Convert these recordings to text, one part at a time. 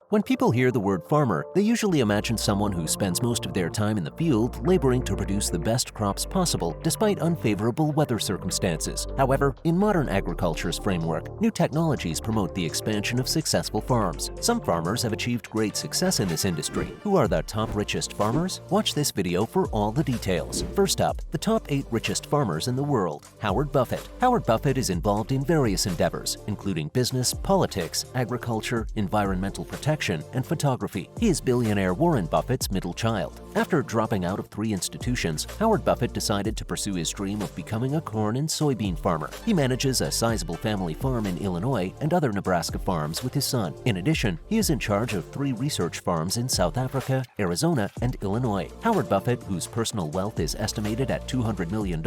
When people hear the word farmer, they usually imagine someone who spends most of their time in the field laboring to produce the best crops possible despite unfavorable weather circumstances. However, in modern agriculture's framework, new technologies promote the expansion of successful farms. Some farmers have achieved great success in this industry. Who are the top richest farmers? Watch this video for all the details. First up, the top 8 richest farmers in the world. Howard Buffett. Howard Buffett is involved in various endeavors, including business, politics, agriculture, environmental protection, and photography. He is billionaire Warren Buffett's middle child. After dropping out of 3 institutions, Howard Buffett decided to pursue his dream of becoming a corn and soybean farmer. He manages a sizable family farm in Illinois and other Nebraska farms with his son. In addition, he is in charge of 3 research farms in South Africa, Arizona, and Illinois. Howard Buffett, whose personal wealth is estimated at $200 million,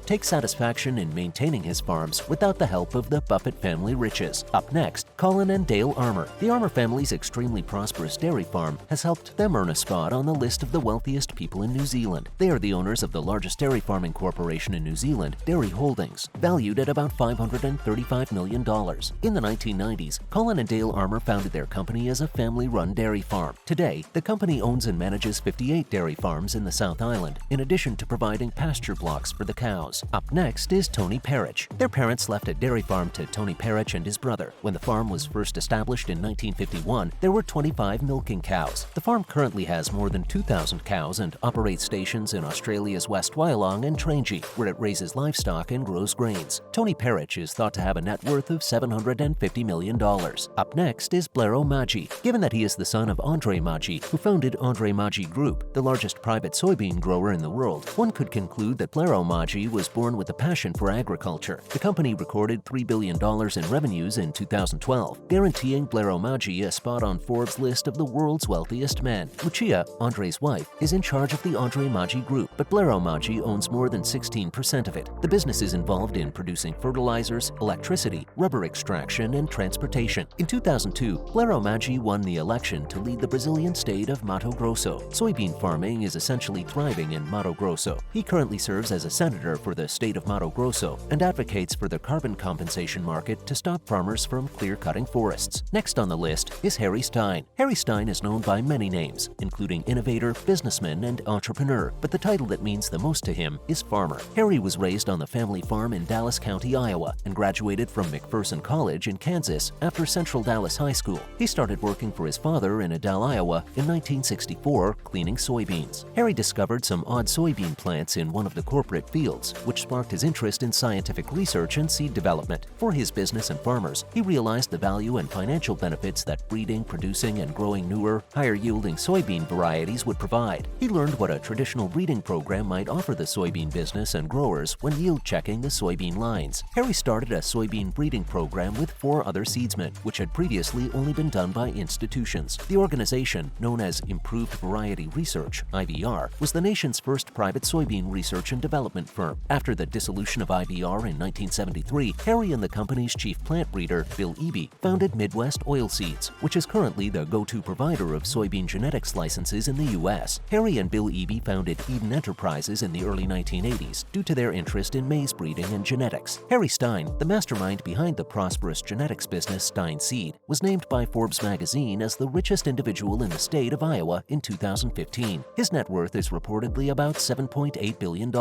takes satisfaction in maintaining his farms without the help of the Buffett family riches. Up next, Colin and Dale Armour. The Armour family's extremely prosperous dairy farm has helped them earn a spot on the list of the wealthiest people in New Zealand. They are the owners of the largest dairy farming corporation in New Zealand, Dairy Holdings, valued at about $535 million. In the 1990s, Colin and Dale Armour founded their company as a family-run dairy farm. Today, the company owns and manages 58 dairy farms in the South Island, in addition to providing pasture blocks for the cows. Up next is Tony Parrish. Their parents left a dairy farm to Tony Parrish and his brother. When the farm was first established in 1951, there were 25 milking cows. The farm currently has more than 2,000 cows and operates stations in Australia's West Wyalong and Trangie, where it raises livestock and grows grains. Tony Parrish is thought to have a net worth of $750 million. Up next is Blair Maggi. Given that he is the son of Andre Maggi, who founded Andre Maggi Group, the largest private soybean grower in the world, one could conclude that Blair Maggi was born with a passion for agriculture. The company recorded $3 billion in revenues in 2012, guaranteeing Blair Maggi a spot on Forbes' list of the world's wealthiest men. Lucia, Andre's wife, is in charge of the Andre Maggi Group, but Blair Maggi owns more than 16% of it. The business is involved in producing fertilizers, electricity, rubber extraction, and transportation. In 2002, Blair Maggi won the election to lead the Brazilian state of Mato Grosso. Soybean farming is essentially thriving in Mato Grosso. He currently serves as a senator for the state of Mato Grosso and advocates for the carbon compensation market to stop farmers from clear-cutting forests. Next on the list is Harry Stein. Harry Stein is known by many names, including innovator, businessman, and entrepreneur, but the title that means the most to him is farmer. Harry was raised on the family farm in Dallas County, Iowa, and graduated from McPherson College in Kansas after Central Dallas High School. He started working for his father in Adel, Iowa in 1964, cleaning soybeans. Harry discovered some odd soybean plants in one of the corporate fields, which sparked his interest in scientific research and seed development. For his business and farmers, he realized the value and financial benefits that breeding, producing, and growing newer, higher-yielding soybean varieties would provide. He learned what a traditional breeding program might offer the soybean business and growers when yield-checking the soybean lines. Harry started a soybean breeding program with 4 other seedsmen, which had previously only been done by institutions. The organization, known as Improved Variety Research, IVR, was the nation's first private soybean research and development firm. After the dissolution of IVR in 1973, Harry and the company's chief plant breeder, Bill Eby, founded Midwest Oilseeds, which is currently the go-to provider of soybean genetics licenses in the U.S. Harry and Bill Eby founded Eden Enterprises in the early 1980s due to their interest in maize breeding and genetics. Harry Stein, the mastermind behind the prosperous genetics business Stein Seed, was named by Forbes magazine as the richest individual in the state of Iowa in 2015. His net worth is reportedly about $7.8 billion.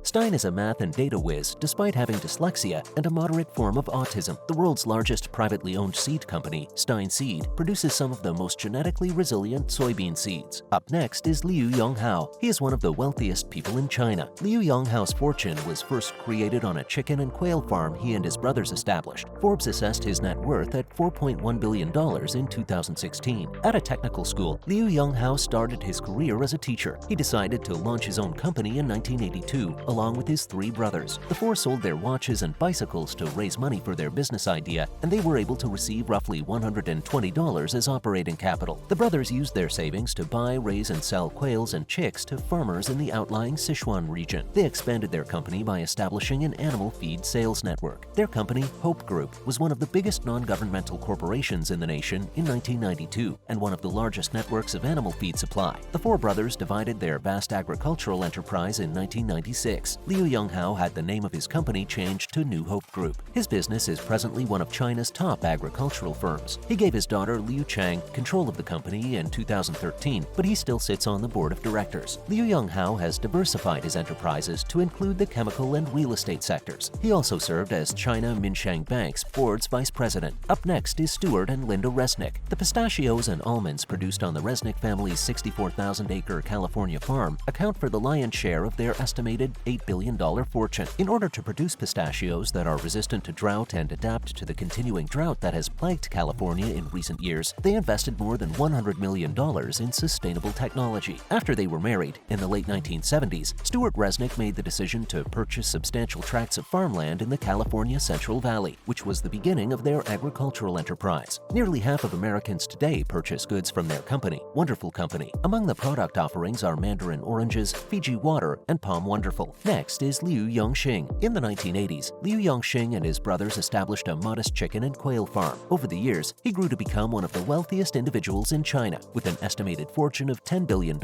Stein is a math and data whiz despite having dyslexia and a moderate form of autism. The world's largest privately owned seed company, Stein Seed, produces some of the most genetically resilient soybean seeds. Up next is Liu Yonghao. He is one of the wealthiest people in China. Liu Yonghao's fortune was first created on a chicken and quail farm he and his brothers established. Forbes assessed his net worth at $4.1 billion in 2016. At a technical school, Liu Yonghao started his career as a teacher. He decided to launch his own company in 1982, along with his 3 brothers. The 4 sold their watches and bicycles to raise money for their business idea, and they were able to receive roughly $120 as operating capital. The brothers used their savings to buy, raise, and sell quails and chicks to farmers in the outlying Sichuan region. They expanded their company by establishing an animal feed sales network. Their company, Hope Group, was one of the biggest non-governmental corporations in the nation in 1992 and one of the largest networks of animal feed supply. The 4 brothers divided their vast agricultural enterprise in 1996. Liu Yonghao had the name of his company changed to New Hope Group. His business is presently one of China's top agricultural firms. He gave his daughter Liu Liu Chang control of the company in 2013, but he still sits on the board of directors. Liu Yonghao has diversified his enterprises to include the chemical and real estate sectors. He also served as China Minsheng Bank's board's vice president. Up next is Stuart and Linda Resnick. The pistachios and almonds produced on the Resnick family's 64,000-acre California farm account for the lion's share of their estimated $8 billion fortune. In order to produce pistachios that are resistant to drought and adapt to the continuing drought that has plagued California in recent years, they invested more than $100 million in sustainable technology. After they were married, in the late 1970s, Stuart Resnick made the decision to purchase substantial tracts of farmland in the California Central Valley, which was the beginning of their agricultural enterprise. Nearly half of Americans today purchase goods from their company, Wonderful Company. Among the product offerings are mandarin oranges, Fiji water, and Palm Wonderful. Next is Liu Yongxing. In the 1980s, Liu Yongxing and his brothers established a modest chicken and quail farm. Over the years, he grew to become one of the wealthiest individuals in China, with an estimated fortune of $10 billion,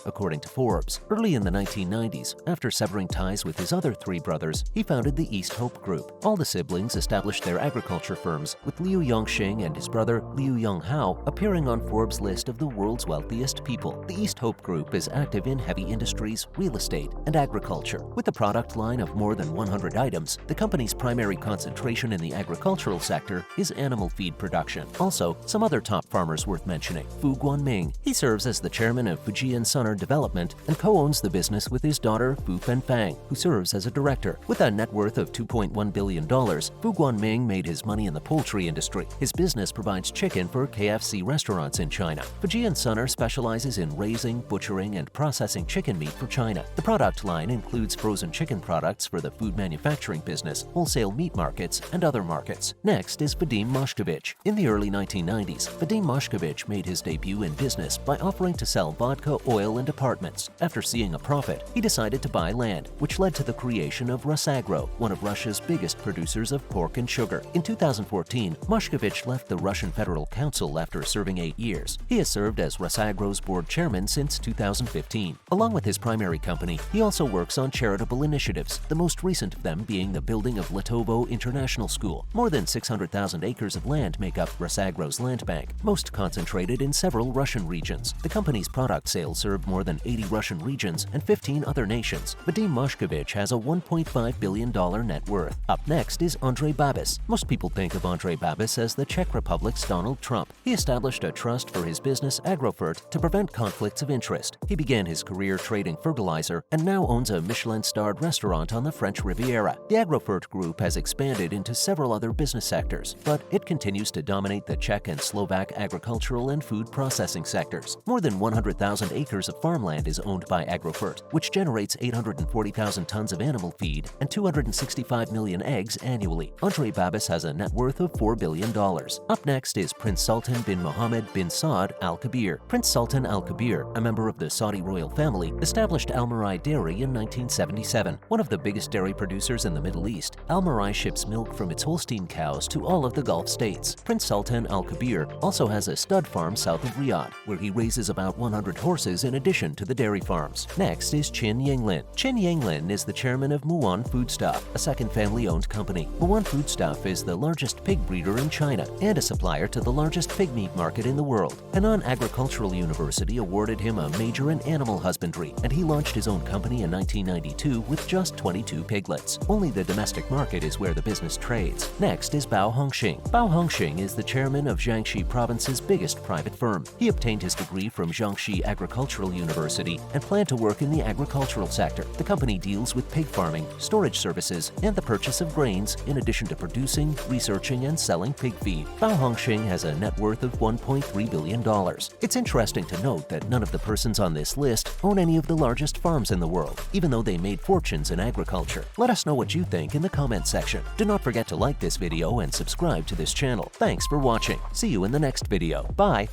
according to Forbes. Early in the 1990s, after severing ties with his other three brothers, he founded the East Hope Group. All the siblings established their agriculture firms, with Liu Yongxing and his brother Liu Yonghao appearing on Forbes' list of the world's wealthiest people. The East Hope Group is active in heavy industries, real estate, and agriculture. With a product line of more than 100 items, the company's primary concentration in the agricultural sector is animal feed production. Also, some other top farmers worth mentioning. Fu Guanming. He serves as the chairman of Fujian Suner Development and co-owns the business with his daughter Fu Fenfang, who serves as a director. With a net worth of $2.1 billion, Fu Guanming made his money in the poultry industry. His business provides chicken for KFC restaurants in China. Fujian Suner specializes in raising, butchering, and processing chicken meat for China. The product line includes frozen chicken products for the food manufacturing business, wholesale meat markets, and other markets. Next is Vadim Moshkevich. In the early 1990s, Vadim Moshkevich made his debut in business by offering to sell vodka, oil, and apartments. After seeing a profit, he decided to buy land, which led to the creation of Rosagro, one of Russia's biggest producers of pork and sugar. In 2014, Moshkevich left the Russian Federal Council after serving 8 years. He has served as Rosagro's board chairman since 2015. Along with his primary company, he also works on charitable initiatives, the most recent of them being the building of Letovo International School. More than 600,000 acres of land make up Rosagro's land bank, most concentrated in several Russian regions. The company's product sales serve more than 80 Russian regions and 15 other nations. Vadim Moshkevich has a $1.5 billion net worth. Up next is Andrei Babis. Most people think of Andrei Babis as the Czech Republic's Donald Trump. He established a trust for his business Agrofert to prevent conflicts of interest. He began his career trading fertilizer and now owns a Michelin-starred restaurant on the French Riviera. The Agrofert Group has expanded into several other business sectors, but it continues to dominate the Czech and Slovak agricultural and food processing sectors. More than 100,000 acres of farmland is owned by Agrofert, which generates 840,000 tons of animal feed and 265 million eggs annually. Andrei Babis has a net worth of $4 billion. Up next is Prince Sultan bin Mohammed bin Saud Al Kabir. Prince Sultan Al Kabir, a member of the Saudi royal family, established Al Marai Dairy in 1977. One of the biggest dairy producers in the Middle East, Al Marai ships milk from its Holstein cows to all of the Gulf states. Prince Sultan Al Kabir also has a stud farm south of Riyadh, where he raises about 100 horses in addition to the dairy farms. Next is Qin Yanglin. Qin Yanglin is the chairman of Muan Foodstuff, a second family-owned company. Muan Foodstuff is the largest pig breeder in China and a supplier to the largest pig meat market in the world. Henan Agricultural University awarded him a major in animal husbandry, and he launched his own company in 1992 with just 22 piglets. Only the domestic market is where the business trades. Next is Bao Hongxing. Bao Hongxing is the chairman of Jiangxi Province's biggest private firm. He obtained his degree from Jiangxi Agricultural University and planned to work in the agricultural sector. The company deals with pig farming, storage services, and the purchase of grains, in addition to producing, researching, and selling pig feed. Bao Hongxing has a net worth of $1.3 billion. It's interesting to note that none of the persons on this list own any of the largest farms in the world, even though they made fortunes in agriculture. Let us know what you think in the comments section. Do not forget to like this video and subscribe to this channel. Thanks for watching. See you in the next video. Bye!